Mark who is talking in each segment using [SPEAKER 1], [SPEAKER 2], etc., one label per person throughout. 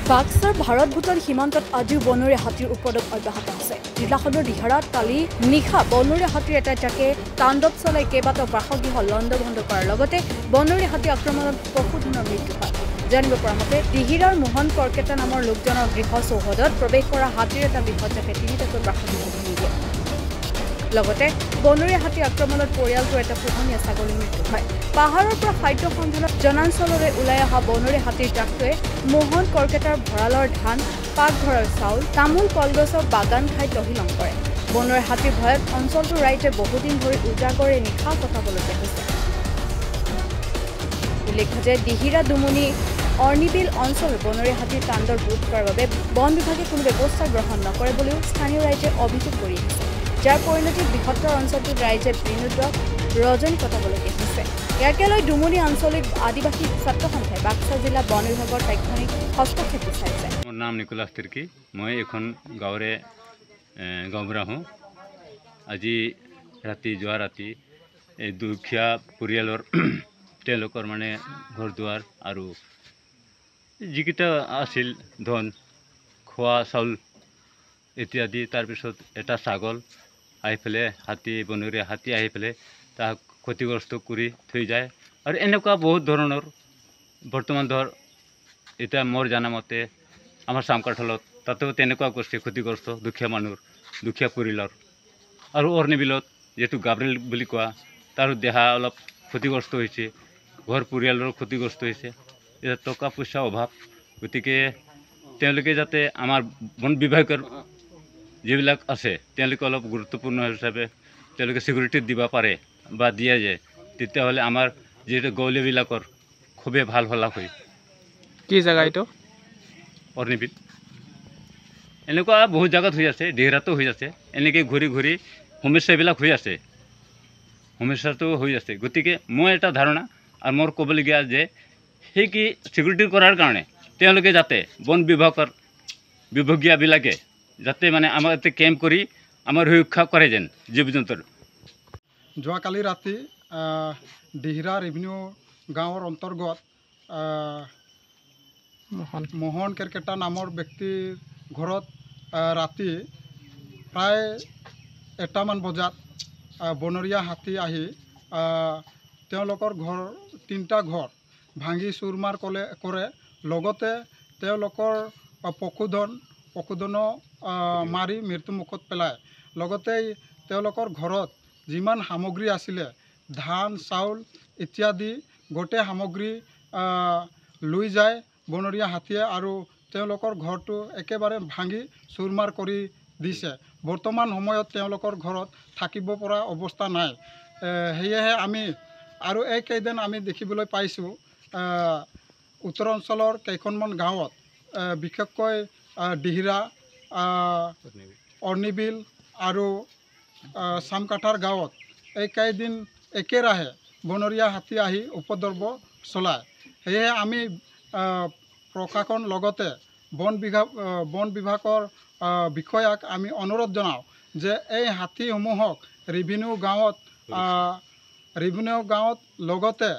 [SPEAKER 1] বাক্সাৰ ভাৰত ভূটান সীমান্তত আজিও বনৰীয়া হাতীৰ উপদ্ৰৱ অব্যাহত আছে। জিলাখনৰ দিহাৰাত কালি নিশা বনৰীয়া হাতীৰ এটা জাকে তাণ্ডৱ চলাই কেইবাটাও বাসগৃহ লণ্ডভণ্ড কৰাৰ লগতে বনৰীয়া হাতী আক্ৰমণত পশুধনৰ মৃত্যু হয়। জানিব পৰা মতে দিহিৰাৰ মোহন কৰকেটা নামৰ লোকজনৰ গৃহ চৌহদত প্ৰৱেশ কৰা হাতীৰ এটা বৃহৎ জাকে তিনিটাকৈ বাসগৃহ ভাঙি দিয়ে। লগতে বনৰীয়া হাতী আক্ৰমণত পৰিয়ালটোৰ এটা পোহনীয়া ছাগলীৰ মৃত্যু হয়। পাহাৰৰ পৰা খাদ্য সন্ধানত জনাঞ্চললৈ ওলাই অহা বনৰীয়া হাতীৰ জাকটোৱে মোহন কৰকেটাৰ ভঁৰালৰ ধান, পাকঘৰৰ চাউল, তামোল কলগছৰ বাগান খাই তহিলং কৰে। বনৰীয়া হাতীৰ ভয়ত অঞ্চলটোৰ ৰাইজে বহুদিন ধৰি উজাগৰে নিশা কটাবলগীয়া হৈছে। উল্লেখ্য যে দিহিৰা দুমুনি অৰ্ণিবিল অঞ্চলত বনৰীয়া হাতীৰ তাণ্ডৱ ৰোধ কৰাৰ বাবে বন বিভাগে কোনো ব্যৱস্থা গ্ৰহণ নকৰে বুলিও স্থানীয় ৰাইজে অভিযোগ কৰি আহিছে। যাৰ পৰিণতিত বৃহত্তৰ অঞ্চলটোত ৰাইজে বিনোদক ৰজনী কটাবলগীয়া হৈছে। ইয়াকে লৈ দুমুনি আঞ্চলিক আদিবাসী ছাত্ৰ সন্থাই বাক্সা জিলা বন বিভাগৰ তাৎক্ষণিক হস্তক্ষেপ বিচাৰিছে।
[SPEAKER 2] মোৰ নাম নিকোলাছ তিৰ্কি। মই এখন গাঁৱৰে গাঁওবুঢ়া হওঁ। আজি যোৱা ৰাতি এই দুখীয়া পৰিয়ালৰ তেওঁলোকৰ মানে ঘৰ দুৱাৰ আৰু যিকেইটা আছিল ধন, খোৱা চাউল ইত্যাদি, তাৰপিছত এটা ছাগল আহি পেলাই বনৰীয়া হাতী আহি পেলাই তাক ক্ষতিগ্ৰস্ত কৰি থৈ যায়। আৰু এনেকুৱা বহুত ধৰণৰ বৰ্তমান এতিয়া মোৰ জানামতে আমাৰ চামকাঠলত তাতেও তেনেকুৱা কৰিছে, ক্ষতিগ্ৰস্ত দুখীয়া মানুহৰ, দুখীয়া পৰিয়ালৰ। আৰু অৰ্ণিবিলত যিহেতু গাবৰেল বুলি কোৱা, তাৰ দেহা অলপ ক্ষতিগ্ৰস্ত হৈছে, ঘৰ পৰিয়ালৰ ক্ষতিগ্ৰস্ত হৈছে। এতিয়া টকা পইচা অভাৱ, গতিকে তেওঁলোকে যাতে আমাৰ বন বিভাগৰ যিবিলাক আছে তেওঁলোকে অলপ গুৰুত্বপূৰ্ণ হিচাপে তেওঁলোকে ছিকিউৰিটি দিব পাৰে বা দিয়া যায়, তেতিয়াহ'লে আমাৰ যিহেতু গাঁৱলীয়াবিলাকৰ খুবেই ভাল হলা হয়।
[SPEAKER 3] কি জেগা এইটো?
[SPEAKER 2] অৰ্ণিবিল। এনেকুৱা বহুত জেগাত হৈ আছে, দিহিৰাতো হৈ আছে, এনেকৈ ঘূৰি ঘূৰি সমস্যাবিলাক হৈ আছে, সমস্যাটো হৈ আছে। গতিকে মই এটা ধাৰণা আৰু মোৰ ক'বলগীয়া যে সেই কি ছিকিউৰিটি কৰাৰ কাৰণে তেওঁলোকে যাতে বন বিভাগীয়বিলাকে যাতে মানে আমাৰ ইয়াতে কেম্প কৰি আমাৰ সুৰক্ষা কৰে যেন জীৱ জন্তুৰ।
[SPEAKER 4] যোৱাকালি ৰাতি দিহিৰা ৰেভিনিউ গাঁৱৰ অন্তৰ্গত মোহন কেৰকেটা নামৰ ব্যক্তিৰ ঘৰত ৰাতি প্ৰায় 1টামান বজাত বনৰীয়া হাতী আহি তেওঁলোকৰ তিনিটা ঘৰ ভাঙি চুৰমাৰ কৰে। লগতে তেওঁলোকৰ পশুধনো মাৰি মৃত্যুমুখত পেলায়। লগতে তেওঁলোকৰ ঘৰত যিমান সামগ্ৰী আছিলে, ধান চাউল ইত্যাদি গোটেই সামগ্ৰী লৈ যায় বনৰীয়া হাতীয়ে, আৰু তেওঁলোকৰ ঘৰটো একেবাৰে ভাঙি চুৰমাৰ কৰি দিছে। বৰ্তমান সময়ত তেওঁলোকৰ ঘৰত থাকিব পৰা অৱস্থা নাই। সেয়েহে আমি আৰু এইকেইদিন আমি দেখিবলৈ পাইছোঁ উত্তৰ অঞ্চলৰ কেইখনমান গাঁৱত, বিশেষকৈ দিহিৰা, অৰ্ণিবিল আৰু চামকাঠাৰ গাঁৱত এইকেইদিন একেৰাহে বনৰীয়া হাতী আহি উপদ্ৰৱ চলায়। সেয়েহে আমি প্ৰশাসন লগতে বন বিভাগৰ বিষয়াক আমি অনুৰোধ জনাওঁ যে এই হাতীসমূহক ৰেভিনিউ গাঁৱত লগতে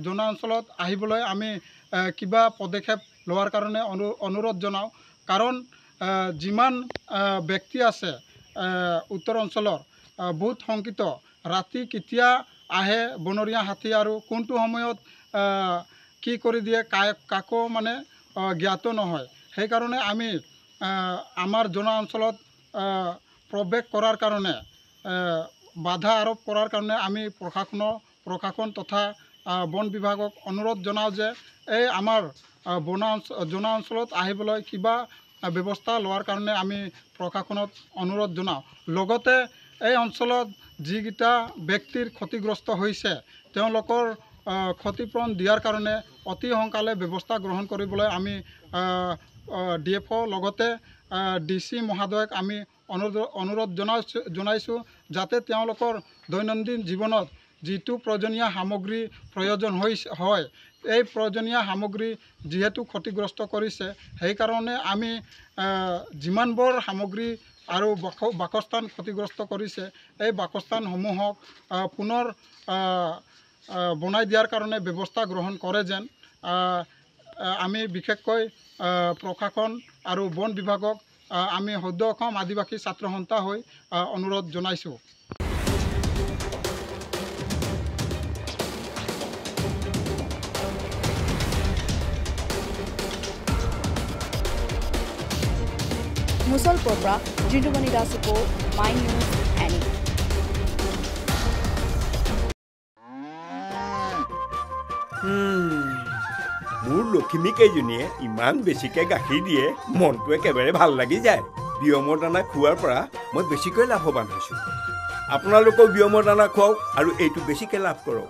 [SPEAKER 4] জনাঞ্চলত আহিবলৈ আমি কিবা পদক্ষেপ লোৱাৰ কাৰণে অনুৰোধ জনাওঁ। কাৰণ যিমান ব্যক্তি আছে উত্তৰ অঞ্চলৰ, বহুত শংকিত ৰাতি কেতিয়া আহে বনৰীয়া হাতী আৰু কোনটো সময়ত কি কৰি দিয়ে কাকো মানে জ্ঞাত নহয়। সেইকাৰণে আমি আমাৰ জনাঞ্চলত প্ৰৱেশ কৰাৰ কাৰণে বাধা আৰোপ কৰাৰ কাৰণে আমি প্ৰশাসন তথা বন বিভাগক অনুৰোধ জনাওঁ যে এই আমাৰ জনাঞ্চলত আহিবলৈ কিবা ব্যৱস্থা লোৱাৰ কাৰণে আমি প্ৰশাসনক অনুৰোধ জনাওঁ। লগতে এই অঞ্চলত যিকেইটা ব্যক্তিৰ ক্ষতিগ্ৰস্ত হৈছে তেওঁলোকৰ ক্ষতিপূৰণ দিয়াৰ কাৰণে অতি সোনকালে ব্যৱস্থা গ্ৰহণ কৰিবলৈ আমি DFO লগতে DC মহোদয়ক আমি অনুৰোধ জনাইছোঁ যাতে তেওঁলোকৰ দৈনন্দিন জীৱনত যিটো প্ৰয়োজনীয় সামগ্ৰী প্ৰয়োজন হয়, এই প্ৰয়োজনীয় সামগ্ৰী যিহেতু ক্ষতিগ্ৰস্ত কৰিছে, সেইকাৰণে আমি যিমানবোৰ সামগ্ৰী আৰু বাসস্থান ক্ষতিগ্ৰস্ত কৰিছে এই বাসস্থানসমূহক পুনৰ বনাই দিয়াৰ কাৰণে ব্যৱস্থা গ্ৰহণ কৰে যেন আমি বিশেষকৈ প্ৰশাসন আৰু বন বিভাগক আমি সদ্য অসম আদিবাসী ছাত্ৰ সন্থা হৈ অনুৰোধ জনাইছোঁ।
[SPEAKER 1] মুছলপুৰৰ পৰা জিন্দুমণি দাস মাই নিউজ এনি।
[SPEAKER 5] মোৰ লখিমী কেইজনীয়ে ইমান বেছিকৈ গাখীৰ দিয়ে, মনটো একেবাৰে ভাল লাগি যায়। বিয়মৰ দানা খোৱাৰ পৰা মই বেছিকৈ লাভৱান হৈছোঁ। আপোনালোকেও বিয়মৰ দানা খুৱাওক আৰু এইটো বেছিকৈ লাভ কৰক।